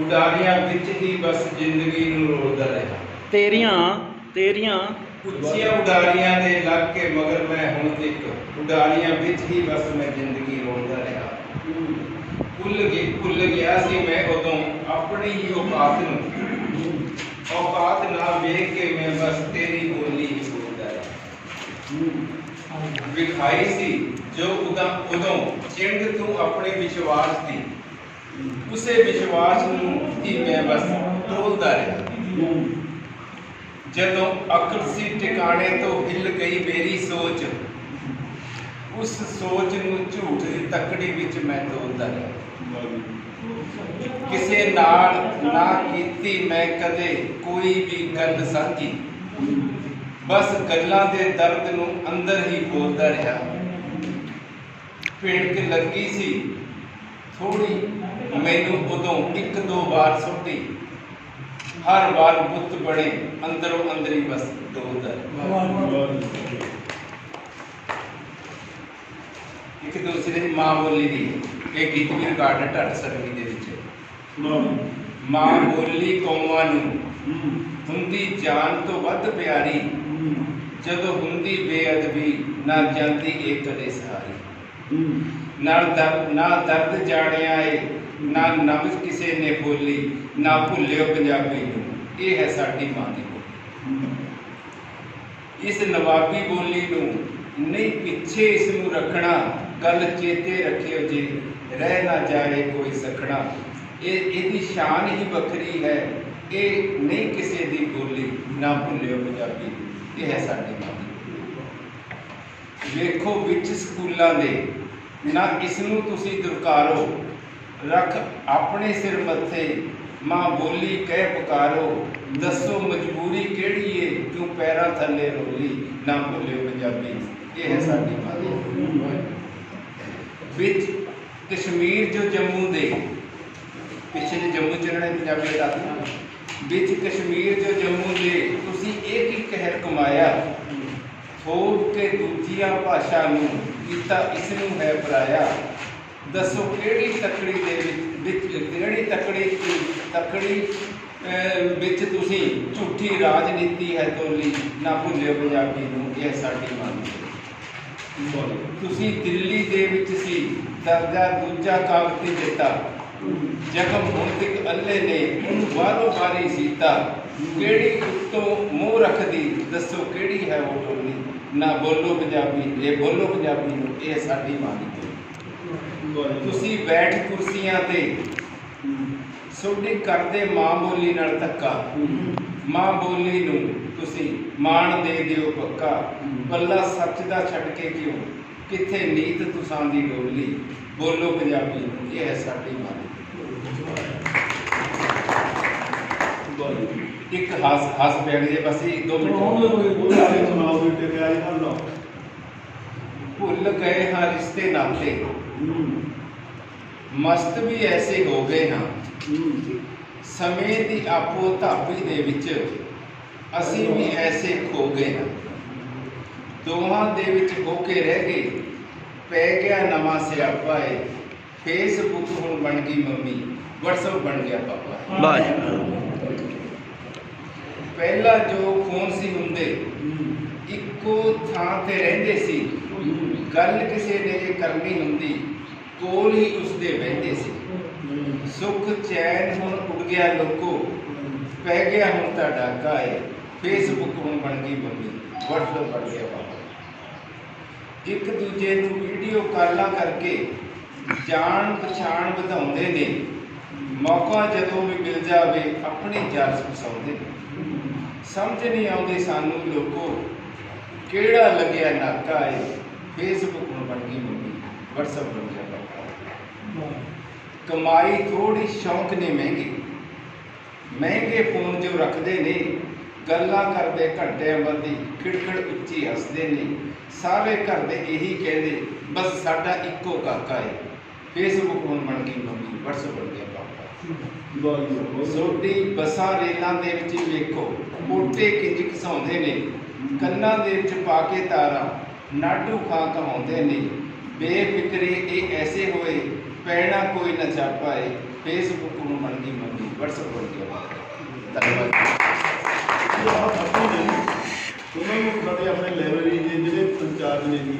ਉਡਾਰੀਆਂ ਵਿੱਚ ਹੀ ਬਸ ਜ਼ਿੰਦਗੀ ਨੂੰ ਰੋਲਦਾ ਰਿਹਾ। ਤੇਰੀਆਂ ਉੱਚੀਆਂ ਉਡਾਰੀਆਂ ਦੇ ਲੱਗ ਕੇ ਮਗਰ ਮੈਂ ਹੁਣ ਤੱਕ ਉਡਾਰੀਆਂ ਵਿੱਚ ਹੀ ਬਸ ਮੈਂ ਜ਼ਿੰਦਗੀ ਰੋਲਦਾ ਰਿਹਾ। ਭੁੱਲ ਗਿਆ ਸੀ ਮੈਂ ਉਦੋਂ ਆਪਣੀ ਹੀ ਔਕਾਤ ਨਾਲ ਵੇਖ ਕੇ ਮੈਂ ਬਸ ਤੇਰੀ ਬੋਲੀ ਹੀ ਬੋਲਦਾ ਰਿਹਾ। ਵਿਖਾਈ ਸੀ ਜੋ ਉਦੋਂ ਚਿੰਗ ਤੂੰ ਆਪਣੇ ਵਿਸ਼ਵਾਸ ਦੀ, ਉਸੇ ਵਿਸ਼ਵਾਸ ਨੂੰ ਹੀ ਮੈਂ ਬਸ ਤੋਲਦਾ ਰਿਹਾ। ਜਦੋਂ ਅਕਲ ਸੀ ਟਿਕਾਣੇ ਤੋਂ ਹਿੱਲ ਗਈ ਮੇਰੀ ਸੋਚ, ਉਸ ਸੋਚ ਨੂੰ ਝੂਠ ਦੀ ਤਕੜੀ ਵਿੱਚ ਮੈਂ ਤੋਲਦਾ ਰਿਹਾ। ਕਿਸੇ ਨਾਲ ਨਾ ਕੀਤੀ ਮੈਂ ਕਦੇ ਕੋਈ ਵੀ ਗੱਲ ਸਾਂਝੀ, ਬਸ ਗੱਲਾਂ ਦੇ ਦਰਦ ਨੂੰ ਅੰਦਰ ਹੀ ਬੋਲਦਾ ਰਿਹਾ। ਭਿਣਕ ਲੱਗੀ ਸੀ ਥੋੜੀ ਮੈਨੂੰ ਉਦੋਂ ਇੱਕ ਦੋ ਵਾਰ ਸੁੱਟੀ, ਹਰ ਵਾਰ ਬੁੱਤ ਬਣੇ ਅੰਦਰੋਂ ਅੰਦਰੀ ਬਸ ਡੋਲਦਾ। ਇੱਕ ਦੂਸਰੇ ਦੀ ਮਾਂ ਬੋਲੀ ਦੀ ਇਹ ਗੀਤ ਵੀ ਰਿਕਾਰਡ ਢੱਟ ਸਰਵੀ ਦੇ ਵਿੱਚ। ਮਾਂ ਬੋਲੀ ਕੌਮਾਂ ਨੂੰ ਹੁੰਦੀ ਜਾਨ ਤੋਂ ਵੱਧ ਪਿਆਰੀ, ਜਦੋਂ ਹੁੰਦੀ ਬੇਅਦਬੀ ਨਾ ਜਾਂਦੀ ਇਹ ਕਦੇ ਸਹਾਰੀ। ਨਾ ਦਰਦ ਜਾਣਿਆ ਏ ਨਾ ਨਬਜ਼ ਕਿਸੇ ਨੇ ਬੋਲੀ, ਨਾ ਭੁੱਲਿਓ ਪੰਜਾਬੀ ਨੂੰ ਇਹ ਹੈ ਸਾਡੀ ਮਾਂ ਦੀ ਬੋਲੀ। ਇਸ ਨਵਾਬੀ ਬੋਲੀ ਨੂੰ ਨਹੀਂ ਪਿੱਛੇ ਇਸ ਨੂੰ ਰੱਖਣਾ, ਗੱਲ ਚੇਤੇ ਰੱਖਿਓ ਜੇ ਰਹਿ ਨਾ ਜਾਏ ਕੋਈ ਸਖਣਾ। ਇਹਦੀ ਸ਼ਾਨ ਹੀ ਵੱਖਰੀ ਹੈ, ਇਹ ਨਹੀਂ ਕਿਸੇ ਦੀ ਬੋਲੀ, ਨਾ ਭੁੱਲਿਓ ਪੰਜਾਬੀ ਇਹ ਹੈ ਸਾਡੀ ਮਾਂ ਦੀ। ਵੇਖੋ ਵਿੱਚ ਸਕੂਲਾਂ ਦੇ ਨਾ ਇਸ ਨੂੰ ਤੁਸੀਂ ਦੁਰਕਾਰੋ, ਰੱਖ ਆਪਣੇ ਸਿਰ ਮੱਥੇ ਮਾਂ ਬੋਲੀ ਕਹਿ ਪੁਕਾਰੋ। ਦੱਸੋ ਮਜਬੂਰੀ ਕਿਹੜੀ ਏ ਕਿਉਂ ਪੈਰਾਂ ਥੱਲੇ ਰੋਲੀ, ਨਾ ਭੁੱਲਿਓ ਪੰਜਾਬੀ ਇਹ ਹੈ ਸਾਡੀ ਮਾਂ ਦੀ। ਵਿੱਚ ਕਸ਼ਮੀਰ ਜੋ ਜੰਮੂ ਦੇ ਪਿਛਲੇ ਜੰਮੂ ਚੱਲਣੇ ਪੰਜਾਬੀ ਦਾ, ਵਿੱਚ ਕਸ਼ਮੀਰ ਜੋ ਜੰਮੂ ਦੇ ਤੁਸੀਂ ਇਹ ਕੀ ਕਹਿਰ ਕਮਾਇਆ, ਥੋੜ ਕੇ ਦੂਜੀਆਂ ਭਾਸ਼ਾ ਨੂੰ ਕੀਤਾ ਇਸ ਨੂੰ ਹੈ ਪਰਾਇਆ। ਦੱਸੋ ਕਿਹੜੀ ਤਕੜੀ ਦੇ ਵਿੱਚ ਕਿਹੜੀ ਤਕੜੀ ਵਿੱਚ ਤੁਸੀਂ ਝੂਠੀ ਰਾਜਨੀਤੀ ਹੈ ਤੋਲੀ, ਨਾ ਭੁੱਲਿਓ ਪੰਜਾਬੀ ਨੂੰ ਇਹ ਸਾਡੀ ਮਾਂ ਦੀ। ਤੁਸੀਂ ਦਿੱਲੀ ਦੇ ਵਿੱਚ ਸੀ ਦਰਜਾ ਦੂਜਾ ਕਾਗਜ਼ੀ ਦਿੱਤਾ, ਜ਼ਖਮ ਹੁਣ ਤੱਕ ਅੱਲੇ ਨੇ ਉਹਨੂੰ ਬਾਹਰੋਂ ਬਾਰੀ ਸੀਤਾ। ਕਿਹੜੀ ਉੱਤੋਂ ਮੂੰਹ ਰੱਖਦੀ ਦੱਸੋ ਕਿਹੜੀ ਹੈ ਉਹ ਟੋਲੀ, ਨਾ ਬੋਲੋ ਪੰਜਾਬੀ ਇਹ ਬੋਲੋ ਪੰਜਾਬੀ ਨੂੰ ਇਹ ਸਾਡੀ ਮਾਂ ਦੀ। ਤੁਸੀਂ ਬੈਠ ਕੁਰਸੀਆਂ ਤੇ ਸੋਡੀ ਕਰਦੇ ਮਾਂ ਬੋਲੀ ਨਾਲ ਧੱਕਾ, ਮਾਂ ਬੋਲੀ ਨੂੰ ਤੁਸੀਂ ਮਾਣ ਦੇ ਦਿਓ ਪੱਕਾ। ਪੱਲਾ ਸੱਚ ਦਾ ਛੱਡ ਕੇ ਕਿਉਂ ਕਿੱਥੇ ਨੀਤ ਤੁਸਾਂ ਦੀ ਡੋਲੀ, ਬੋਲੋ ਪੰਜਾਬੀ ਨੂੰ ਇਹ ਹੈ ਸਾਡੀ ਮਾਂ ਦੀ। ਇੱਕ ਹੱਸ ਪਿਆ ਜੇ ਬਸ 2 ਮਿੰਟ ਭੁੱਲ ਗਏ ਹਾਂ ਰਿਸ਼ਤੇ ਨਾਤੇ, ਮਸਤ ਵੀ ਐਸੇ ਹੋ ਗਏ ਹਾਂ। ਸਮੇਂ ਦੀ ਆਪੋ ਧਾਪੀ ਦੇ ਵਿੱਚ ਅਸੀਂ ਵੀ ਐਸੇ ਖੋ ਗਏ ਹਾਂ। ਦੋਹਾਂ ਦੇ ਵਿੱਚ ਹੋ ਕੇ ਰਹਿ ਗਏ, ਪੈ ਗਿਆ ਨਵਾਂ ਸਿਆਪਾ ਏ। ਫੇਸਬੁੱਕ ਹੁਣ ਬਣ ਗਈ ਮੰਮੀ, ਵਟਸਐਪ ਬਣ ਗਿਆ ਪਾਪਾ। ਪਹਿਲਾਂ ਜੋ ਫੋਨ ਸੀ ਹੁੰਦੇ ਇੱਕੋ ਥਾਂ ਤੇ ਰਹਿੰਦੇ ਸੀ, ਗੱਲ ਕਿਸੇ ਨੇ ਜੇ ਕਰਨੀ ਹੁੰਦੀ ਕੋਲ ਹੀ ਉਸਦੇ ਬਹਿੰਦੇ ਸੀ। ਸੁੱਖ ਚੈਨ ਹੁਣ ਉੱਡ ਗਿਆ ਲੋਕੋ, ਪੈ ਗਿਆ ਹੁਣ ਤਾਂ ਡਾਕਾ ਏ। ਫੇਸਬੁੱਕ ਹੁਣ ਬਣ ਗਈ ਮੰਮੀ, ਵਟਸਐਪ ਬਣ ਗਿਆ ਪਾਪਾ। ਇੱਕ ਦੂਜੇ ਨੂੰ ਵੀਡੀਓ ਕਾਲਾਂ ਕਰਕੇ ਜਾਣ ਪਛਾਣ ਵਧਾਉਂਦੇ ਨੇ, ਮੌਕਾ ਜਦੋਂ ਵੀ ਮਿਲ ਜਾਵੇ ਆਪਣੀ ਜਾਨ ਫਸਾਉਂਦੇ ਨੇ। ਸਮਝ ਨਹੀਂ ਆਉਂਦੀ ਸਾਨੂੰ ਲੋਕੋ ਕਿਹੜਾ ਲੱਗਿਆ ਨਾਕਾ ਏ। ਫੇਸਬੁੱਕ ਹੁਣ ਬਣ ਗਈ ਮੰਮੀ, ਵਟਸਐਪ ਬਣ ਗਿਆ ਪਾਪਾ। ਕਮਾਈ ਥੋੜੀ ਸ਼ੌਂਕ ਨੇ ਮਹਿੰਗੇ ਫੋਨ ਜੋ ਰੱਖਦੇ ਨੇ, ਗੱਲਾਂ ਕਰਦੇ ਘੰਟਿਆਂ ਬੱਧੀ ਖਿੜਖਿੜ ਉੱਚੀ ਹੱਸਦੇ ਨੇ। ਸਾਰੇ ਘਰ ਦੇ ਇਹੀ ਕਹਿੰਦੇ ਬਸ ਸਾਡਾ ਇੱਕੋ ਕਾਕਾ ਏ। ਫੇਸਬੁੱਕ ਹੁਣ ਬਣ ਗਈ ਮੰਮੀ, ਵਟਸਐਪ ਬਣ ਗਿਆ ਪਾਪਾ। ਸੋਡੀ ਬੱਸਾਂ ਰੇਲਾਂ ਦੇ ਵਿੱਚ ਵੇਖੋ ਮੋਟੇ ਕਿੰਜ ਘਸਾਉਂਦੇ ਨੇ, ਕੰਨਾਂ ਦੇ ਵਿੱਚ ਪਾ ਕੇ ਤਾਰਾਂ ਨਾਡੂ ਖਾਂ ਕਹਾਉਂਦੇ ਨੇ। ਬੇਫਿਕਰੇ ਇਹ ਐਸੇ ਹੋਏ ਪੈਣਾ ਕੋਈ ਨਾ ਚਾਪਾ ਏ। ਫੇਸਬੁੱਕ ਨੂੰ ਮੰਗੀ ਮੰਗੀ WhatsApp ਬਣ ਗਿਆ। ਧੰਨਵਾਦ। ਉਹਨਾਂ ਨੂੰ ਸਾਡੇ ਆਪਣੇ ਲਾਇਬ੍ਰੇਰੀ ਦੇ ਜਿਹੜੇ ਇੰਚਾਰਜ ਨੇ ਜੀ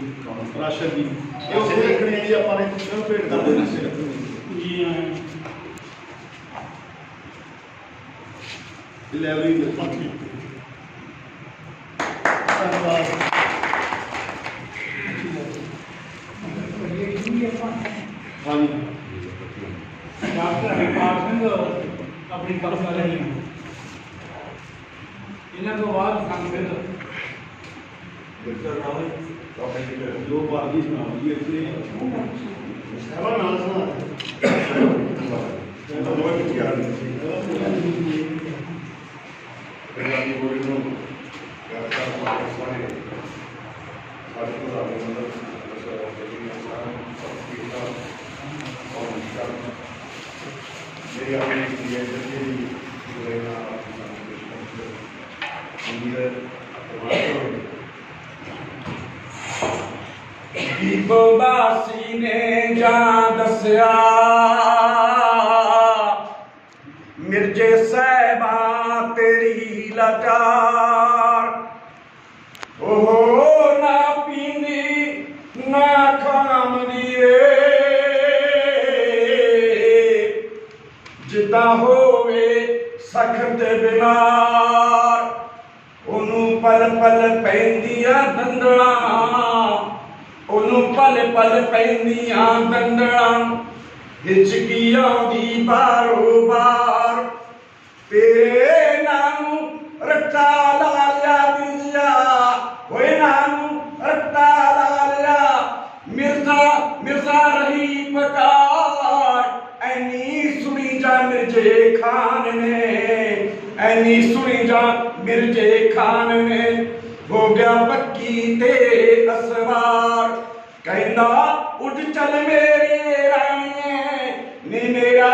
ਰਾਸ਼ਦ ਜੀ, ਇਹ ਉੱਥੇ ਰੱਖਣੇ ਜੀ, ਆਪਾਂ ਨੇ ਸਿਰਫ ਭੇਟ ਕਰਦੇ ਨੇ ਜੀ। ਲਾਇਬ੍ਰੇਰੀ ਦੇ ਧੰਨਵਾਦ। ਹਾਂਜੀ ਡਾਕਟਰ ਹਰਪਾਲ ਸਿੰਘ ਆਪਣੀ ਕਲਪਨਾ ਰਹੀ ਇਹਨਾਂ ਤੋਂ ਬਾਅਦ ਸੰਗਤ ਜੋ ਬਾਗੀ ਸੁਣਾਓ ਜੀ ਇੱਥੇ ਸੇਵਾ ਨਾਲ ਸੁਣਾ ਮੈਂ ਤਾਂ ਬਹੁਤ ਕੁਝ ਯਾਦ ਨਹੀਂ ਪੰਜਾਬੀ ਬੋਲੀ ਨੂੰ ਕਰਤਾ ਸਾਰੇ ਸਾਡੇ ਤੋਂ ਆਗੇ ਮਤਲਬ मेरी अपनी बासी ने जा दसिया मिर्जे साहबा तेरी लाचार ओहो ना पींदी ना खामदी जिदा होवे सख्त बीमार ओनू पल पल पैंदियां दंदड़ा ओनू पल पल पैंदियां दंदड़ा हिचकी आउंदी बारो बार तेरे नानू रट्टा ला लिया बिजया ओए नानू रट्टा ला लिया मिर्जा मिर्जा रही पकार ऐनी सुनी जा मिर्जे खान ने ऐनी सुनी जा मिर्जे खान ने हो गया पक्की ते असवार कहना उठ चल मेरी रानिए नी मेरा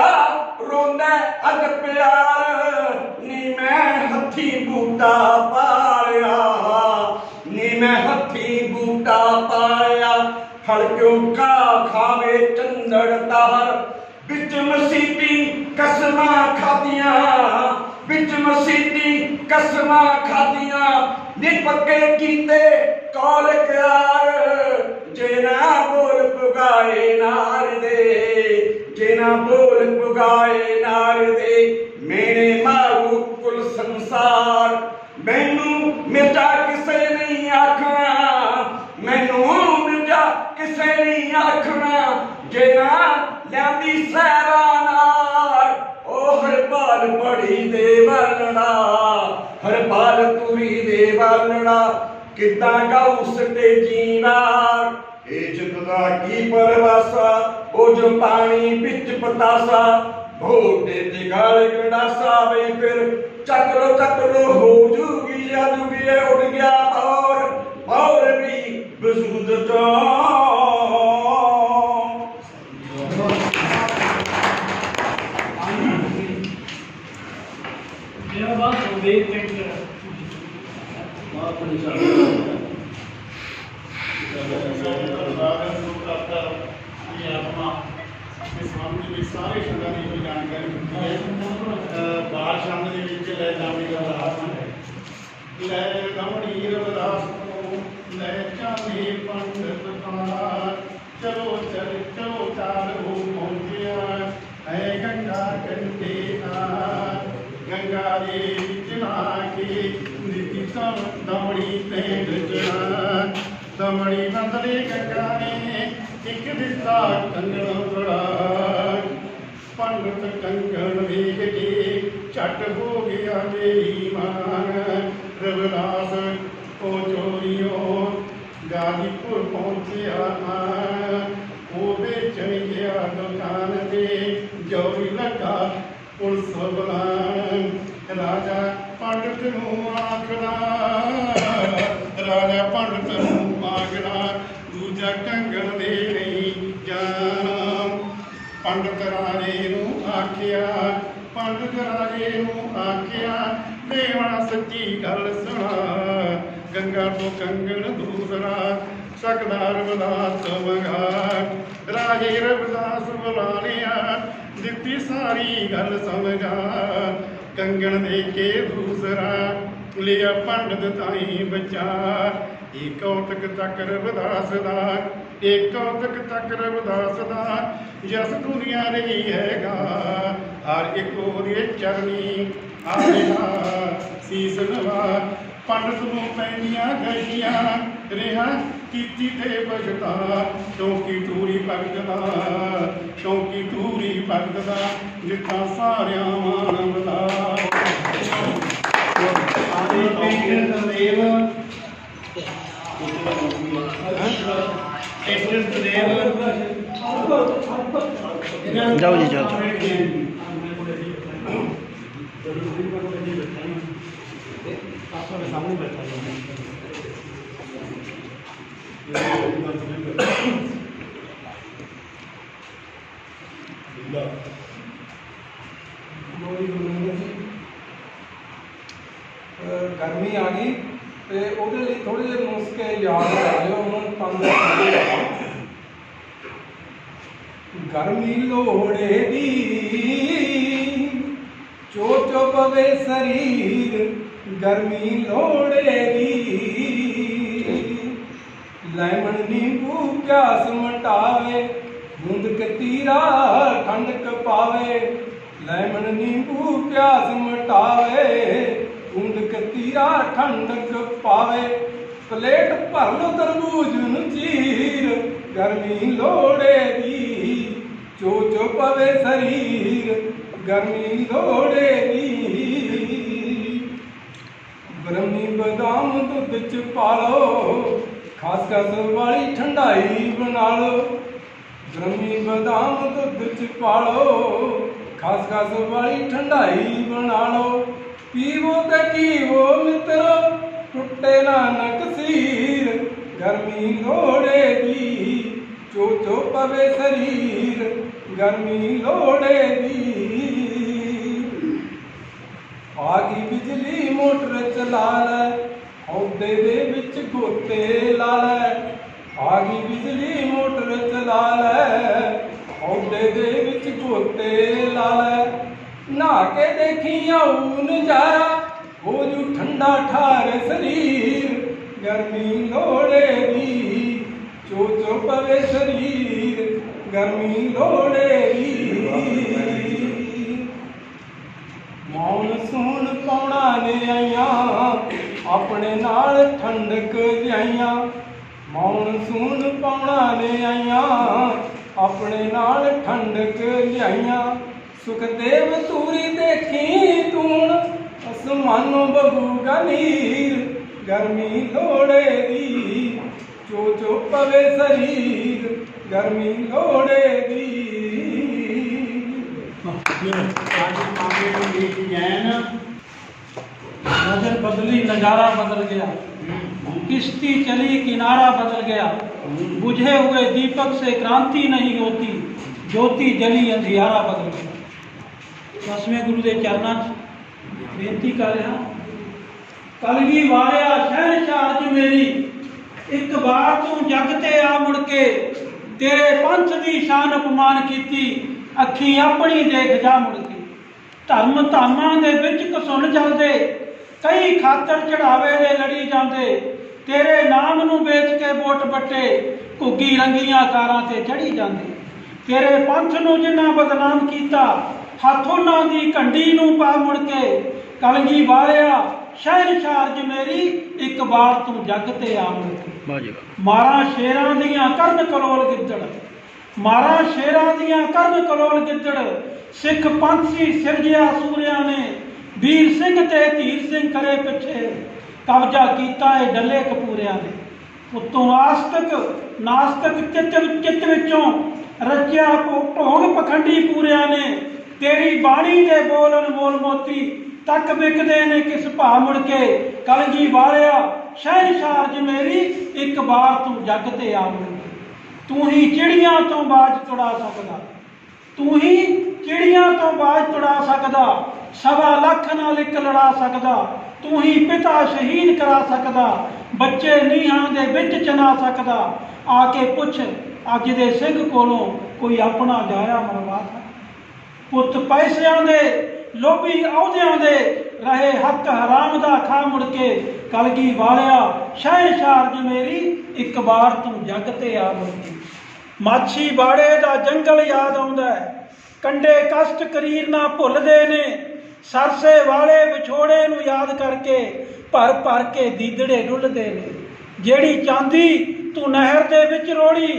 रोंदा अग प्यार नी मैं हथी बूटा पाया नी मैं हथी बूटा पाया फल क्यों का खावे चंदड़ तार बिच मसीती कसमा खादियां बिच मसीती कसमा खादियां नी पक्के कीते कौल क्यार जे ना बोल पुगाए नार दे जे ना बोल पुगाए नार दे मेरे मारू कुल संसार मैनू मिर्जा किसे नहीं आखना मैनू मिर्जा किसे नहीं आखना जे ना लियांदी सैरा नार ओ हरपाल बड़ी दे वलड़ा हरपाल तुरी दे वलड़ा किदा गाउस ते जीवार ए जिंदा की परवासा ओ जो पानी बिच पतासा भोटे ते गाल गड़ासा वे फिर चक्रो हो जूगी जादूगी उड़ गया और भी वजूद तो मेरा बात हो गई ਸਾਰੇ ਸ਼ਬਦਾਂ ਦੀ ਕੋਈ ਜਾਣਕਾਰੀ ਹੁੰਦੀ ਹੈ। ਬਾਲ ਸ਼ਬਦ ਦੇ ਵਿੱਚ ਲੈ ਜਾਮੀ ਰਵਿਦਾਸ ਲੈ ਗਮੜੀ ਰਵਿਦਾਸ ਤੋਂ ਲੈ ਚਾਂਦੀ ਪੰਡਤ ਪਾਰ ਚਲੋ ਚਾਲ ਹੋ ਪਹੁੰਚਿਆ ਹੈ ਗੰਗਾ ਕੰਢੇ ਨਾਲ ਗੰਗਾ ਦੇ ਵਿੱਚ ਨਾ ਕੇ ਨਿੱਤੀ ਸਮ ਦਮੜੀ ਤੇ ਰਚਨਾ ਦਮੜੀ ਬੰਦਲੇ ਗੰਗਾ ਨੇ ਇੱਕ ਦਿੱਤਾ ਕੰਗਣ ਬੜਾ पंडित कंगन वेख के झट हो गया बेईमान रविदास ओ चोरियों गाजीपुर पहुंचया वो बेचन गया दुकान दे जोरी लगा पुलिस बुलान राजा पंडित नूं आखदा राजा पंडित नूं आखदा दूजा कंगन दे नहीं जाना पंडित राजे नूं आखिया पंडित राजे नूं आखिया देवा सच्ची गल सुना गंगा तो कंगन दूसरा सकदा रविदास मंगा राजे रविदास बुला लिया ਦਿੱਤੀ ਸਾਰੀ ਗੱਲ ਸਮਝਾ ਕੰਗਣ ਦੇ ਕੇ ਦੂਸਰਾ ਲਿਆ ਪੰਡਤ ਤਾਈ ਬੱਚਾ ਏਕ ਕੌਤਕ ਤੱਕ ਰਵਿਦਾਸ ਦਾ ਏਕ ਕੌਤਕ ਤੱਕ ਰਵਿਦਾਸ ਦਾ ਜਸ ਦੁਨੀਆ ਰਹੀ ਹੈਗਾ ਹਰ ਇੱਕ ਉਹਦੇ ਚਰਨੀ ਆ ਰਿਹਾ ਸੀਸ ਨਵਾ ਪੰਡਤ ਨੂੰ ਪੈਂਦੀਆਂ ਗਈਆਂ ਰਿਹਾ ਕੀਤੀ ਤੇ ਬਜਦਾ ਚੌਂਕੀ ਤੂਰੀ ਭਗਤ ਦਾ ਚੌਂਕੀ ਤੂਰੀ ਭਗਤ ਦਾ ਜਿੱਥਾ ਸਾਰਿਆਂ ਮਾਨ ਬਦਾ ਆਦੇ ਪੇਟਰ ਦੇਵ ਪੇਟਰ ਦੇਵ ਜਾਓ ਜੀ ਜਾਓ ਸਾਹਮਣੇ ਬੈਠਾ ਗਰਮੀ ਆ ਗਈ ਤੇ ਉਹਦੇ ਲਈ ਥੋੜੇ ਜਿਹੇ ਨੁਸਖੇ ਯਾਦ ਕਰ ਲਿਓ ਹੁਣ ਤੰਦਰੁਸਤ ਗਰਮੀ ਲੋੜੇ ਦੀ ਚੋ ਚੋ ਪਵੇ ਸਰੀਰ ਗਰਮੀ ਲੋੜੇ ਦੀ ਲੈਮਨ ਨੀਂਬੂ ਪਿਆਸ ਮਟਾਵੇ ਬੂੰਦ ਕਤੀਰਾ ਠੰਡਕ ਪਾਵੇ ਲੈਮਨ ਨੀਂਬੂ ਪਿਆਸ ਮਟਾਵੇ ਬੂੰਦ ਕਤੀਰਾ ਠੰਡਕ ਪਾਵੇ ਪਲੇਟ ਭਰ ਲੋ ਤਰਬੂਜ ਨੂੰ ਚੀਰ ਗਰਮੀ ਲੋੜੇ ਦੀ ਚੋ ਚੋ ਪਵੇ ਸਰੀਰ ਗਰਮੀ ਲੋੜੇ ਦੀ ਬ੍ਰਹਮੀ ਬਦਾਮ ਦੁੱਧ ਚ ਪਾ ਲੋ ਖਾਸ ਖਾਸ ਵਾਲੀ ਠੰਡਾਈ ਬਣਾ ਲੋ ਬ੍ਰਹਮੀ ਬਦਾਮ ਦੁੱਧ ਚ ਪਾ ਲੋ ਖਾਸ ਖਾਸ ਵਾਲੀ ਠੰਡਾਈ ਬਣਾ ਲੋ ਪੀਵੋ ਤੇ ਕੀਵੋ ਮਿੱਤਰੋ ਟੁੱਟੇ ਨਾ ਨਕਸੀਰ ਗਰਮੀ ਲੋੜੇ ਦੀ ਚੋ ਚੋ ਪਵੇ ਸਰੀਰ ਗਰਮੀ ਲੋੜੇ ਦੀ ਆ ਗਈ ਬਿਜਲੀ ਮੋਟਰ ਚਲਾ ਲੈ ਹੌਦੇ ਦੇ ਵਿੱਚ ਗੋਤੇ ਲਾ ਲੈ ਆ ਗਈ ਬਿਜਲੀ ਮੋਟਰ ਚਲਾ ਲੈ ਹੌਦੇ ਦੇ ਵਿੱਚ ਗੋਤੇ ਲਾ ਲੈ ਨਹਾ ਕੇ ਦੇਖੀ ਆਊ ਨਜ਼ਾਰਾ ਹੋ ਜੂ ਠੰਡਾ ਠਾਰ ਸਰੀਰ ਗਰਮੀ ਲੋੜੇ ਦੀ ਚੋ ਚੋ ਪਵੇ ਸਰੀਰ ਗਰਮੀ ਲੋੜੇ ਦੀ ਮੌਨਸੂਨ ਪਾਉਣਾ ਨੇ ਆਈਆਂ ਆਪਣੇ ਨਾਲ ਠੰਡਕ ਜਾਈਆਂ ਮੌਨਸੂਨ ਪਾਉਣਾ ਨੇ ਆਈਆਂ ਆਪਣੇ ਨਾਲ ਠੰਡਕ ਲਿਆਈਆਂ ਸੁਖਦੇਵ ਤੂਰੀ ਦੇਖੀ ਤੂਣ ਅਸਮਾਨੋਂ ਬਬੂਗਾ ਨੀਰ ਗਰਮੀ ਲੋੜੇ ਦੀ ਚੋ ਚੋ ਪਵੇ ਸਰੀਰ ਗਰਮੀ ਲੋੜੇ ਦੀ नजर बदली नजारा बदल गया किश्ती चली किनारा बदल गया बुझे हुए दीपक से क्रांति नहीं होती ज्योति जली अंधियारा बदल गया 10वें गुरु के चरणों बेनती कर रहा कलगी वारिया शहनशाह च मेरी एक बार तू जग ते आ मुड़ के तेरे पंथ की शान अपमान की अखी अपनी देख जा मुड़ के धर्म धामां दे विच घसुण चलदे कई खातर चढ़ावे दे लड़ी जांदे तेरे नाम नूं बेच के वोट बट्टे घुग्गी रंगीआं कारां ते चढ़ी जांदे तेरे पंथ नूं जिन्ना बदनाम कीता हथ उन्हां दी घंडी नूं पा मुड़ के कलगी वालिया शहनशाह च मेरी एक बार तू जग ते आ मुड़ के मारा शेरां दियां करन कलोल गिद्दड़ मारा शेरां दियां करन कलोल गिद्दड़ सिख पंथी सिरजिया सूरिया ने वीर सिंह ते धीर सिंह करे पिछे कब्जा कीता है डले कपूरिया ने उत्तों आस्तिक नास्तिक चित्त विचों रचिया ढोंग पखंडी पूरिया ने तेरी बाणी दे बोल अनमोल मोती तक विकदे ने किस भा मुड़ के कलगी वालिया शहनशाह च मेरी एक बार तू जग ते आ मुड़ के तू ही चिड़ियां तो बाज तुड़ा सकदा तू ही चिड़ियां तो बाज तुड़ा सकदा 1.25 लाख नाल एक लड़ा सकदा तू ही पिता शहीद करा सकदा बच्चे नीहां दे विच चना सकदा आके पुछ अज दे सिंह कोलों कोई अपना जाया मरवा ਪੁੱਤ ਪੈਸਿਆਂ ਦੇ ਲੋਭੀ ਅਹੁਦਿਆਂ ਦੇ ਰਹੇ ਹੱਕ ਹਰਾਮ ਦਾ ਖਾ ਮੁੜ ਕੇ ਕਲਗੀ ਵਾਲਿਆ ਸ਼ਹਿਨਸ਼ਾਹ ਮੇਰੀ ਇੱਕ ਵਾਰ ਤੂੰ ਜੱਗ ਤੇ ਆ ਮੁੜ ਕੇ। ਮਾਛੀ ਬਾੜੇ ਦਾ ਜੰਗਲ ਯਾਦ ਆਉਂਦਾ ਹੈ, ਕੰਡੇ ਕਸ਼ਟ ਕਰੀਰ ਨਾ ਭੁੱਲਦੇ ਨੇ, ਸਰਸੇ ਵਾਲੇ ਵਿਛੋੜੇ ਨੂੰ ਯਾਦ ਕਰਕੇ ਭਰ ਭਰ ਕੇ ਦੀਦੜੇ ਡੁੱਲਦੇ ਨੇ। ਜਿਹੜੀ ਚਾਂਦੀ ਤੂੰ ਨਹਿਰ ਦੇ ਵਿੱਚ ਰੋੜੀ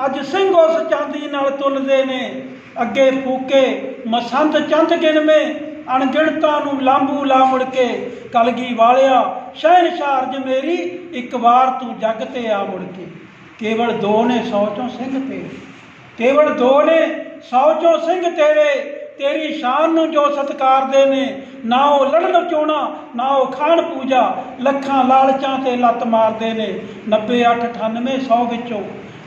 ਅੱਜ ਸਿੰਘ ਉਸ ਚਾਂਦੀ ਨਾਲ ਤੁਲਦੇ ਨੇ। ਅੱਗੇ ਫੂਕੇ ਮਸੰਦ ਚੰਦ ਗਿਣਵੇਂ ਅਣਗਿਣਤਾਂ ਨੂੰ ਲਾਂਬੂ ਲਾ ਮੁੜ ਕੇ ਕਲਗੀ ਵਾਲਿਆ ਸ਼ਹਿਨਸ਼ਾਹ ਮੇਰੀ ਇੱਕ ਵਾਰ ਤੂੰ ਜੱਗ ਤੇ ਆ ਮੁੜ ਕੇ। ਕੇਵਲ 2 ਨੇ 100 ਚੋਂ ਸਿੰਘ ਤੇਰੇ, ਕੇਵਲ 2 ਨੇ 100 ਚੋਂ ਸਿੰਘ ਤੇਰੇ, ਤੇਰੀ ਸ਼ਾਨ ਨੂੰ ਜੋ ਸਤਿਕਾਰਦੇ ਨੇ। ਨਾ ਉਹ ਲੜਨ ਚੋਣਾ ਨਾ ਉਹ ਖਾਣ ਪੂਜਾ, ਲੱਖਾਂ ਲਾਲਚਾਂ ਤੇ ਲੱਤ ਮਾਰਦੇ ਨੇ। 90 8 98 100 ਵਿੱਚੋਂ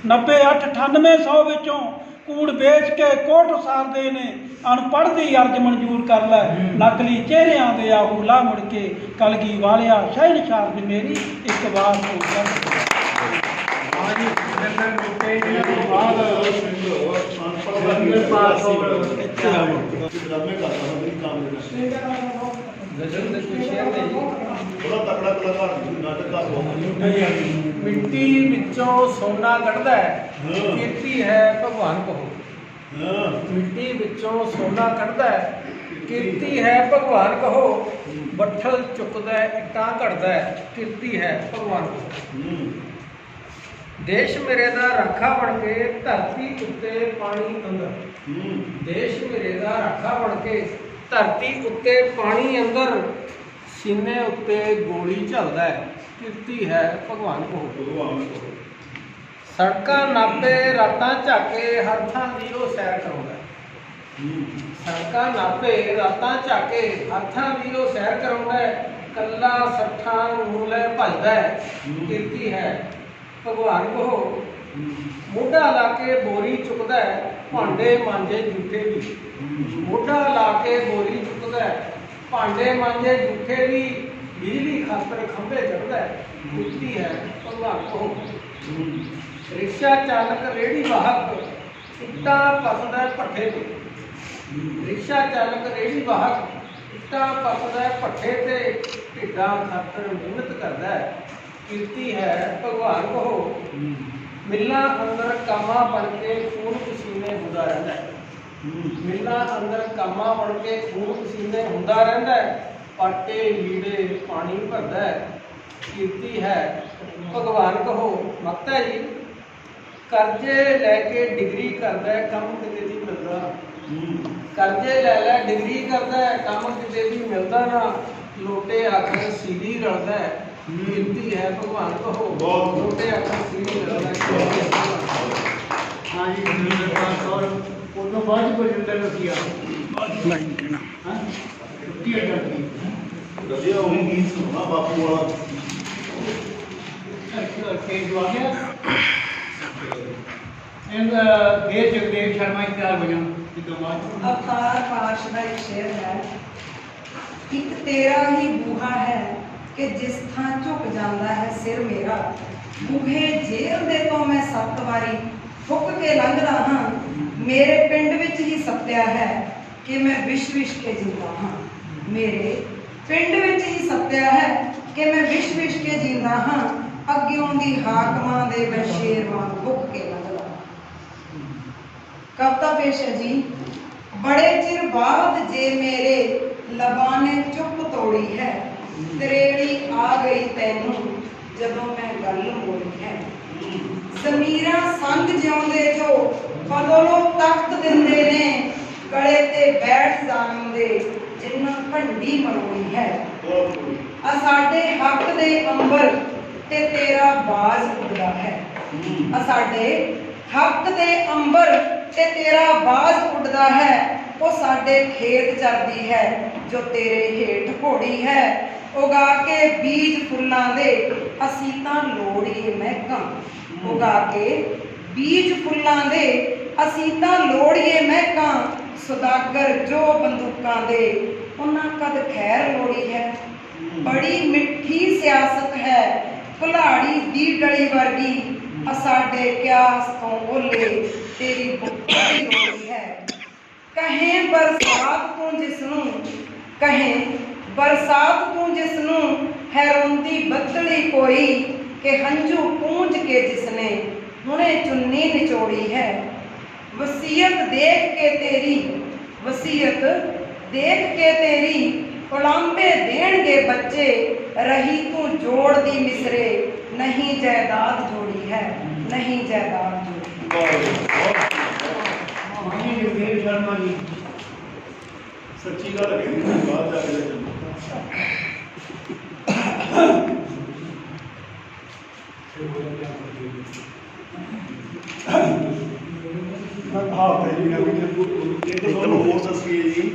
90 8 98 100 ਵਿੱਚੋਂ ਕੂੜ ਵੇਚ ਕੇ ਕੋਟ ਉਸਾਰਦੇ ਨੇ। ਅਨਪੜ੍ਹ ਦੀ ਅਰਜ਼ ਮਨਜ਼ੂਰ ਕਰ ਲੈ, ਨਕਲੀ ਚਿਹਰਿਆਂ ਦੇ ਆਹੂ ਲਾ ਮੁੜ ਕੇ ਕਲਗੀ ਵਾਲਿਆ ਸ਼ਹਿਨਸ਼ਾਹ ਮੇਰੀ ਇੱਕ ਵਾਰ ਹੋ ਗਿਆ। ਹਾਂਜੀ ਜਨਰਲ ਮੁੱਤੇ ਜੀ ਤੋਂ ਬਾਅਦ ਅਨਪੜ੍ਹ ਪਾਸ ਹੋ ਗਏ ਡਰਾਮੇ ਕਰਦਾ ਹਾਂ ਮੇਰੀ ਕੰਮ ਦੇ ਗਜ਼ਲ ਦੇ ਕੋਈ ਸ਼ੇਰ ਨੇ ਜੀ। ਬੜਾ ਤਕੜਾ ਕਲਾਕਾਰ ਨਾਟਕਕਾਰ ਹੋ ਮਿੱਟੀ ਵਿੱਚੋਂ ਸੋਨਾ ਕੱਢਦਾ ਹੈ, ਕੀਰਤੀ ਹੈ ਭਗਵਾਨ ਕਹੋ। ਮਿੱਟੀ ਵਿੱਚੋਂ ਸੋਨਾ ਕੱਢਦਾ ਹੈ, ਕੀਰਤੀ ਹੈ ਭਗਵਾਨ ਕਹੋ। ਬੱਠਲ ਚੁੱਕਦਾ ਇੱਟਾਂ ਘੜਦਾ ਹੈ, ਕੀਰਤੀ ਹੈ ਭਗਵਾਨ ਕਹੋ। ਦੇਸ਼ ਮੇਰੇ ਦਾ ਰਾਖਾ ਬਣ ਕੇ ਧਰਤੀ ਉੱਤੇ ਪਾਣੀ ਅੰਦਰ, ਦੇਸ਼ ਮੇਰੇ ਦਾ ਰਾਖਾ ਬਣ ਕੇ ਧਰਤੀ ਉੱਤੇ ਪਾਣੀ ਅੰਦਰ। ਸੀਨੇ ਉੱਤੇ ਗੋਲੀ ਝੱਲਦਾ ਹੈ, ਕੀਰਤੀ ਹੈ ਭਗਵਾਨ ਕਹੋ। ਸੜਕਾਂ ਨਾਪੇ ਰਾਤਾਂ ਝਾਕੇ ਹਰ ਥਾਂ ਦੀ ਉਹ ਸੈਰ ਕਰਾਉਂਦਾ। ਸੜਕਾਂ ਨਾਪੇ ਰਾਤਾਂ ਝਾਕੇ ਹਰ ਥਾਂ ਦੀ ਉਹ ਸੈਰ ਕਰਾਉਂਦਾ। ਕੱਲਾ ਸੱਠਾਂ ਨੂੰ ਲੈ ਭਜਦਾ ਹੈ, ਕੀਰਤੀ ਹੈ ਭਗਵਾਨ ਕਹੋ। ਮੋਢਾ ਲਾ ਕੇ ਬੋਰੀ ਚੁੱਕਦਾ ਹੈ, ਭਾਂਡੇ ਮਾਂਜੇ ਜੂਠੇ ਵੀ। ਮੋਢਾ ਲਾ ਕੇ ਬੋਰੀ ਚੁੱਕਦਾ ਹੈ, ਭਾਂਡੇ ਮਾਂਜੇ ਜੂਠੇ ਵੀ। ਬਿਜਲੀ ਖਾਤਰ ਖੰਭੇ ਚੜ੍ਹਦਾ ਹੈ, ਕੀਰਤੀ ਹੈ ਭਗਵਾਨ ਕਹੋ। ਰਿਕਸ਼ਾ ਚਾਲਕ ਰੇਹੜੀ ਵਾਹਕ ਇੱਟਾਂ ਪਸਦਾ ਭੱਠੇ ਤੇ। ਰਿਕਸ਼ਾ ਚਾਲਕ ਰੇਹੜੀ ਵਾਹਕ ਇੱਟਾਂ ਪਸਦਾ ਭੱਠੇ ਤੇ। ਢਿੱਡਾਂ ਖਾਤਰ ਮਿਹਨਤ ਕਰਦਾ ਹੈ, ਕੀਰਤੀ ਹੈ ਭਗਵਾਨ ਕਹੋ। ਮਿੱਲਾਂ ਅੰਦਰ ਕਾਮਾ ਬਣ ਕੇ ਖੂਨ ਪਸੀਨੇ ਹੁੰਦਾ ਰਹਿੰਦਾ ਹੈ। ਮਿੱਲਾਂ ਅੰਦਰ ਕਾਮਾ ਬਣ ਕੇ ਖੂਨ ਪਸੀਨੇ ਹੁੰਦਾ ਰਹਿੰਦਾ ਹੈ। ਪਾਟੇ ਲੀੜੇ ਪਾਣੀ ਭਰਦਾ ਹੈ, ਕੀਰਤੀ ਹੈ ਭਗਵਾਨ ਕਹੋ। ਮਕਤਾ ਜੀ ਕਰਜ਼ੇ ਲੈ ਕੇ ਡਿਗਰੀ ਕਰਦਾ ਹੈ, ਕੰਮ ਕਿਤੇ ਦੀ ਮਿਲਦਾ। ਕਰਜ਼ੇ ਲੈ ਲੈ ਡਿਗਰੀ ਕਰਦਾ ਹੈ, ਕੰਮ ਕਿਤੇ ਦੀ ਮਿਲਦਾ ਨਾ। ਲੋਟੇ ਆਖਰ ਸੀਰੀ ਰਲਦਾ ਹੈ, ਕੀਰਤੀ ਹੈ ਭਗਵਾਨ ਕਹੋ। ਲੋਟੇ ਆਖਰ ਸੀਰੀ ਰਲਦਾ ਹੈ। ਹਾਂਜੀ ਜਨਰਲ ਪਾਸ ਔਰ ਉਸ ਤੋਂ ਬਾਅਦ ਕੋਈ ਜਿੰਦਰ ਰਸੀਆ ਹਾਂ ਛੁੱਟੀ ਆ ਜਾਂਦੀ ਰਸੀਆ ਉਹ ਗੀਤ ਸੁਣਾ ਬਾਪੂ ਵਾਲਾ ਕੇ ਜੋ ਆ ਗਿਆ ਇਹਦਾ ਦੇ ਜਗਦੇਵ ਸ਼ਰਮਾ ਇਤਿਹਾਸ ਵਜੋਂ ਜਿੱਦੋਂ ਬਾਅਦ ਅਵਤਾਰ ਪਾਸ਼ ਦਾ ਇੱਕ ਸ਼ੇਰ ਹੈ। ਇੱਕ ਤੇਰਾ ਹੀ ਬੂਹਾ ਹੈ ਕਿ ਜਿਸ ਥਾਂ ਝੁਕ ਜਾਂਦਾ ਹੈ ਸਿਰ ਮੇਰਾ। ਬੂਹੇ ਜੇਲ੍ਹ ਦੇ ਤੋਂ ਮੈਂ 7 ਵਾਰੀ ਫੁੱਕ ਕੇ ਲੰਘਦਾ ਹਾਂ। ਮੇਰੇ ਪਿੰਡ ਵਿੱਚ ਹੀ ਸੱਤਿਆ ਹੈ ਕਿ ਮੈਂ ਵਿਸ਼ ਵਿਸ਼ ਕੇ ਜਿੰਦਾ ਹਾਂ। ਮੇਰੇ ਪਿੰਡ ਵਿੱਚ ਹੀ ਸੱਤਿਆ ਹੈ ਕਿ ਮੈਂ ਵਿਸ਼ ਵਿਸ਼ ਕੇ ਜਿੰਦਾ ਹਾਂ। ਅੱਗਿਓਂ ਦੀ ਹਾਕਮਾਂ ਦੇ ਮੈਂ ਸ਼ੇਰ ਵਾਂਗ ਫੁੱਕ ਕੇ ਲੰਘਦਾ। ਕਵਿਤਾ ਪੇਸ਼ ਹੈ ਜੀ। ਬੜੇ ਚਿਰ ਬਾਅਦ ਜੇ ਮੇਰੇ ਲਬਾਂ ਨੇ ਚੁੱਪ ਤੋੜੀ ਹੈ। ਤਰੇੜੀ ਆ ਗਈ ਤੈਨੂੰ ਜਦੋਂ ਮੈਂ ਗੱਲ ਮੋੜੀ ਹੈ। ਜ਼ਮੀਰਾਂ ਸੰਗ ਜਿਉਂਦੇ ਜੋ ਬਦਲੋ ਤਖਤ ਦਿੰਦੇ ਨੇ। ਗਲੇ ਤੇ ਬੈਠ ਜਾਣਦੇ ਜਿੰਨਾ ਭੰਡੀ ਮਰੋੜੀ ਹੈ। ਆ ਸਾਡੇ ਹੱਕ ਦੇ ਅੰਬਰ ਤੇ ਤੇਰਾ ਬਾਜ਼ ਉੱਡਦਾ ਹੈ। ਆ ਸਾਡੇ ਹੱਕ ਦੇ ਅੰਬਰ ਤੇ ਤੇਰਾ ਬਾਜ਼ ਉੱਡਦਾ ਹੈ। ਉਹ ਸਾਡੇ ਖੇਤ ਚਰਦੀ ਹੈ ਜੋ ਤੇਰੇ ਹੇਠ ਘੋੜੀ ਹੈ। ਉਗਾ ਕੇ ਬੀਜ ਫੁੱਲਾਂ ਦੇ ਅਸੀਂ ਤਾਂ ਲੋੜੀਏ ਮਹਿਕਾਂ। ਉਗਾ ਕੇ ਬੀਜ ਫੁੱਲਾਂ ਦੇ ਅਸੀਂ ਤਾਂ ਲੋੜੀਏ ਮਹਿਕਾਂ। ਸੁਦਾਗਰ ਜੋ ਬੰਦੂਕਾਂ ਦੇ ਉਹਨਾਂ ਕਦ ਖੈਰ ਲੋੜੀ ਹੈ। ਬੜੀ ਮਿੱਠੀ ਸਿਆਸਤ ਹੈ ਕੁਲਾੜੀ ਦੀ ਡਲੀ ਵਰਗੀ। ਸਾਡੇ ਕਿਆਸ ਤੋਂ ਬੋਲੇ ਤੇਰੀ ਬੁੱਧੀ ਲੋੜੀ ਹੈ। ਕਹੇ ਬਰਸਾਤ ਤੂੰ ਜਿਸਨੂੰ, ਕਹੇ ਬਰਸਾਤ ਤੂੰ ਜਿਸਨੂੰ, ਹੈ ਰੋਂਦੀ ਬੱਦਲੀ ਕੋਈ, ਕਿ ਹੰਝੂ ਪੂੰਝ ਕੇ ਜਿਸਨੇ ਹੁਣੇ ਚੁੰਨੀ ਨਿਚੋੜੀ ਹੈ। ਵਸੀਅਤ ਦੇਖ ਕੇ ਤੇਰੀ, ਵਸੀਅਤ ਦੇਖ ਕੇ ਤੇਰੀ, ਉਲਾਂਭੇ ਦੇਣਗੇ ਬੱਚੇ, ਰਹੀ ਤੂੰ ਜੋੜਦੀ ਮਿਸਰੇ, ਨਹੀਂ ਜਾਇਦਾਦ ਜੋੜੀ ਹੈ, ਨਹੀਂ ਜਾਇਦਾਦ ਜੋੜੀ। ਸੱਚੀ ਗੱਲ ਹੈ ਕਿ ਬਾਹਰ ਜਾ ਕੇ ਇੱਕ ਤੁਹਾਨੂੰ ਹੋਰ ਦੱਸੀਏ ਜੀ,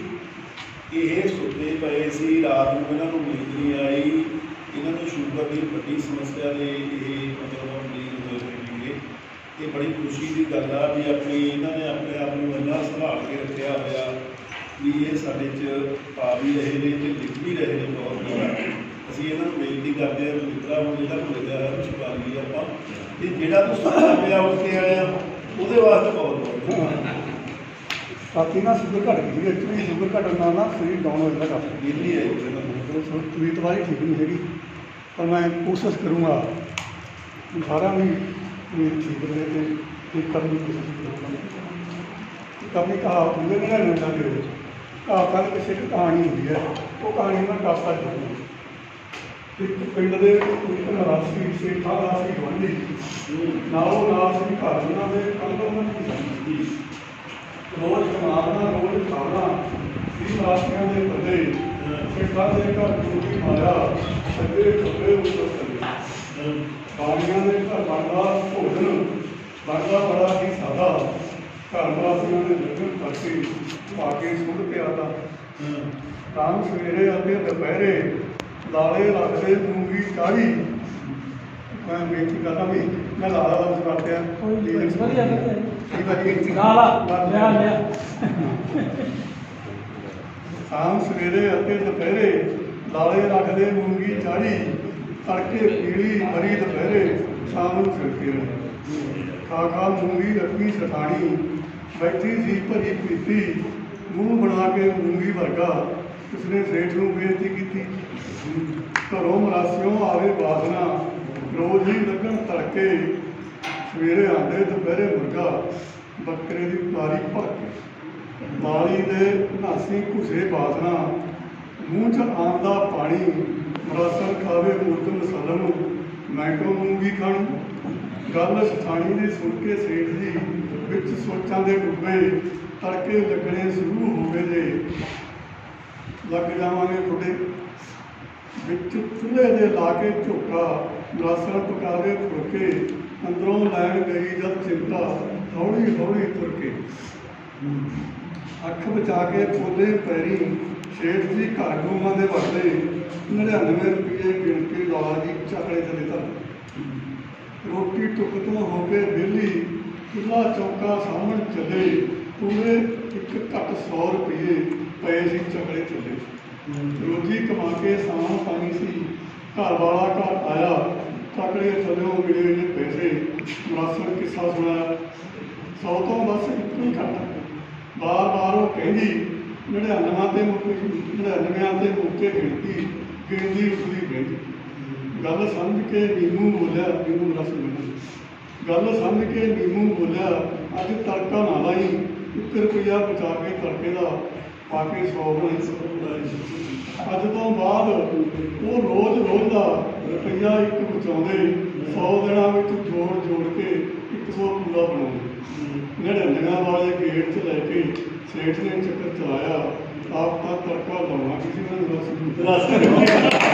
ਇਹ ਸੁੱਤੇ ਪਏ ਸੀ ਰਾਤ ਨੂੰ, ਇਹਨਾਂ ਨੂੰ ਨੀਂਦ ਨਹੀਂ ਆਈ, ਇਹਨਾਂ ਨੂੰ ਸ਼ੂਗਰ ਦੀ ਵੱਡੀ ਸਮੱਸਿਆ ਦੇ ਇਹ ਮਤਲਬ ਮਰੀਜ਼ ਹੋਏ ਸੀਗੇ। ਇਹ ਬੜੀ ਖੁਸ਼ੀ ਦੀ ਗੱਲ ਆ ਵੀ ਇਹਨਾਂ ਨੇ ਆਪਣੇ ਆਪ ਨੂੰ ਇੰਨਾ ਸੰਭਾਲ ਕੇ ਰੱਖਿਆ ਹੋਇਆ ਵੀ ਇਹ ਸਾਡੇ 'ਚ ਪਾ ਵੀ ਰਹੇ ਨੇ ਅਤੇ ਲਿਖ ਵੀ ਰਹੇ ਨੇ ਬਹੁਤ ਜ਼ਿਆਦਾ। ਅਸੀਂ ਇਹਨਾਂ ਨੂੰ ਬੇਨਤੀ ਕਰਦੇ ਹਾਂ ਵੀ ਮਿੱਤਰਾ ਹੁਣ ਜਿਹੜਾ ਮਿਲਿਆ ਹੈ ਕੁਛ ਪਾ ਲਈਏ ਆਪਾਂ, ਅਤੇ ਜਿਹੜਾ ਤੂੰ ਸੁੱਤਾ ਪਿਆ ਉੱਠ ਕੇ ਆਇਆ ਉਹਦੇ ਵਾਸਤੇ ਬਹੁਤ ਬਹੁਤ ਬਾਕੀ ਨਾ ਸ਼ੂਗਰ ਘੱਟ ਗਈ ਸੀ ਐਕਚੁਅਲੀ। ਸ਼ੂਗਰ ਘਟਣ ਨਾਲ ਨਾ ਸਰੀਰ ਡਾਊਨ ਹੋ ਜਾਂਦਾ ਕਾਫੀ। ਦਿੱਲੀ ਹੈ ਤਬੀਅਤ ਵਾਲੀ ਠੀਕ ਨਹੀਂ ਹੈਗੀ, ਪਰ ਮੈਂ ਕੋਸ਼ਿਸ਼ ਕਰੂੰਗਾ ਸਾਰਿਆਂ ਨੂੰ ਤਬੀਅਤ ਠੀਕ ਰਹੇ ਅਤੇ ਠੀਕ ਕਰਨ ਦੀ ਕੋਸ਼ਿਸ਼ ਕਰੂੰਗਾ। ਆਪਣੀ ਕਹਾਵਤ ਹੁੰਦੇ ਨੇ ਨਾ ਲੋਕਾਂ ਦੇ ਵਿੱਚ, ਕਹਾਵਤਾਂ ਦੀ ਕਿਸੇ ਇੱਕ ਕਹਾਣੀ ਹੁੰਦੀ ਹੈ, ਉਹ ਕਹਾਣੀ ਮੈਂ ਦੱਸ ਸਕਦਾ। ਇੱਕ ਪਿੰਡ ਦੇ ਇੱਕ ਨਰਾਸੀ ਸੇਠਾਂ ਦਾ ਸੀ ਗੁਆਂਢੀ, ਨਾਲੋਂ ਨਾਲ ਸੀ ਘਰ ਉਹਨਾਂ ਦੇ ਕੰਧ ਉਹਨਾਂ ਦੀ ਸੰਪਤੀ, ਰੋਜ਼ ਕਮਾਉਣਾ ਰੋਜ਼ ਖਾਣਾ ਸੀ ਰਾਸ਼ੀਆਂ ਦੇ ਬੰਦੇ, ਸੇਠਾਂ ਦੇ ਘਰ ਚੋਰੀ ਮਾਇਆ ਸੱਜੇ ਖੱਬੇ ਉੱਪਰ ਚੱਲੇ। ਬਾਣੀਆਂ ਦੇ ਘਰ ਬਣਦਾ ਭੋਜਨ ਬਣਦਾ ਬੜਾ ਹੀ ਸਾਦਾ, ਘਰ ਵਾਸੀਆਂ ਦੇ ਲੰਗਰ ਕਰਕੇ ਪਾ ਕੇ ਸੁੱਟ ਪਿਆ ਦਾ। ਤਾਂ ਸਵੇਰੇ ਅਤੇ ਦੁਪਹਿਰੇ ਲਾਲੇ ਰੱਖਦੇ ਮੂੰਗੀ ਚਾੜੀ। ਮੈਂ ਬੇਨਤੀ ਕਰਦਾ ਵੀ ਮੈਂ ਲਾਲਾ ਲਫ਼ਜ਼ ਵਰਤਿਆ ਸ਼ਾਮ ਸਵੇਰੇ ਅਤੇ ਦੁਪਹਿਰੇ ਲਾਲੇ ਰੱਖਦੇ ਮੂੰਗੀ ਚਾੜੀ, ਤੜਕੇ ਪੀਲੀ ਹਰੀ ਦੁਪਹਿਰੇ ਸ਼ਾਮ ਨੂੰ ਛਿੜਕੇ ਖਾ ਖਾ ਮੂੰਗੀ ਰੱਖੀ ਸਠਾਣੀ, ਬੈਠੀ ਸੀ ਭਰੀ ਪੀਤੀ ਮੂੰਹ ਬਣਾ ਕੇ ਮੂੰਗੀ ਵਰਗਾ। ਉਸਨੇ ਸੇਠ ਨੂੰ ਬੇਨਤੀ ਕੀਤੀ, ਘਰੋਂ ਮਰਾਸਿਓਂ ਆਵੇ ਬਾਦਨਾ, ਰੋਜ਼ ਹੀ ਲੱਗਣ ਤੜਕੇ, ਸਵੇਰੇ ਆਂਦੇ ਦੁਪਹਿਰੇ ਮੁਰਗਾ, ਬੱਕਰੇ ਦੀ ਪਾਰੀ ਭਰ ਕੇ। ਮਾਲੀ ਦੇ ਨਾਸੀ ਘੁਸੇ ਬਾਦਨਾ, ਮੂੰਹ 'ਚ ਆਉਂਦਾ ਪਾਣੀ, ਮਰਾਸਣ ਖਾਵੇ ਮੁਰਗ ਮਸਲਮ, ਮੈਂਗੋ ਮੂੰਗੀ ਖਾਣ। ਗੱਲ ਸਠਾਣੀ ਨੇ ਸੁਣ ਕੇ ਸੇਠ ਜੀ ਵਿੱਚ ਸੋਚਾਂ ਦੇ ਡੁੱਬੇ, ਤੜਕੇ ਲੱਗਣੇ ਸ਼ੁਰੂ ਹੋ ਗਏ ਜੇ ਲੱਗ ਜਾਵਾਂਗੇ ਤੁਹਾਡੇ ਵਿੱਚ ਚੁੱਲ੍ਹੇ ਦੇ ਲਾ ਕੇ ਝੋਕਾ, ਮਰਾਸਣ ਪਕਾਵੇ ਫੁਲਕੇ, ਅੰਦਰੋਂ ਲੈਣ ਗਈ ਜਦ ਚਿੰਤਾ, ਹੌਲੀ ਹੌਲੀ ਤੁਰ ਕੇ। ਅੱਖ ਬਚਾ ਕੇ ਖੋਲੇ ਪੈਰੀ, ਸ਼ੇਠ ਜੀ ਘਰ ਗਊਆਂ ਦੇ ਵਰਤੇ, 99 ਰੁਪਏ ਗਿਣ ਕੇ ਲਾਲਾ ਜੀ ਚਾਕਲੇ ਥੱਲੇ ਧਰ। ਰੋਟੀ ਟੁੱਕ ਤੋਂ ਹੋ ਕੇ ਵਿਹਲੀ, ਚੁੱਲ੍ਹਾ ਚੌਂਕਾ ਸਾਹਮਣ ਚੱਲੇ, ਪੂਰੇ ਇੱਕ ਘੱਟ 100 ਰੁਪਏ ਪਏ ਸੀ ਚਕਲੇ ਥੱਲੇ। ਰੋਜੀ ਕਮਾ ਕੇ ਸਾਂ ਪਾਣੀ ਸੀ, ਘਰ ਵਾਲਾ ਘਰ ਆਇਆ, ਚਕਲੇ ਥੱਲਿਓਂ ਮਿਲੇ ਨੇ ਪੈਸੇ। ਮਰਾਸਣ ਕਿੱਸਾ ਸੁਣਾਇਆ, 100 ਤੋਂ ਬਸ ਇੱਕ ਹੀ ਘੱਟ। ਬਾਰ ਬਾਰ ਉਹ ਕਹਿੰਦੀ 99 ਤੇ ਮੁੱਕੇ ਗਿਣਤੀ, ਗਿਣਦੀ ਉਸਦੀ ਬਹਿੰਦੀ। ਗੱਲ ਸਮਝ ਕੇ ਨੀਮੂ ਬੋਲਿਆ, ਨੀਮੂ ਰਸ ਮਿਲਣਾ। ਗੱਲ ਸਮਝ ਕੇ ਨੀਮੂ ਬੋਲਿਆ, ਅੱਜ ਤੜਕਾ ਨਾ ਲਾਈ, 1 ਰੁਪਇਆ ਬਚਾ ਕੇ ਤੜਕੇ ਦਾ ਪਾ ਕੇ 100 ਬਣਾਈ। ਅੱਜ ਤੋਂ ਬਾਅਦ ਉਹ ਰੋਜ਼ ਦਾ ਰੁਪਈਆ 1 ਬਚਾਉਂਦੇ, 100 ਦਿਨਾਂ ਵਿੱਚ ਜੋੜ ਜੋੜ ਕੇ 100 ਪੂਰਾ ਬਣਾਉਂਦੇ। 99 ਵਾਲੇ ਗੇਟ 'ਚ ਲੈ ਕੇ ਸੇਠ ਨੇ ਚੱਕਰ ਚਲਾਇਆ, ਆਪ ਤਾਂ ਤੜਕਾ ਲਾਉਣਾ ਕਿਸੇ ਨੇ ਰਸ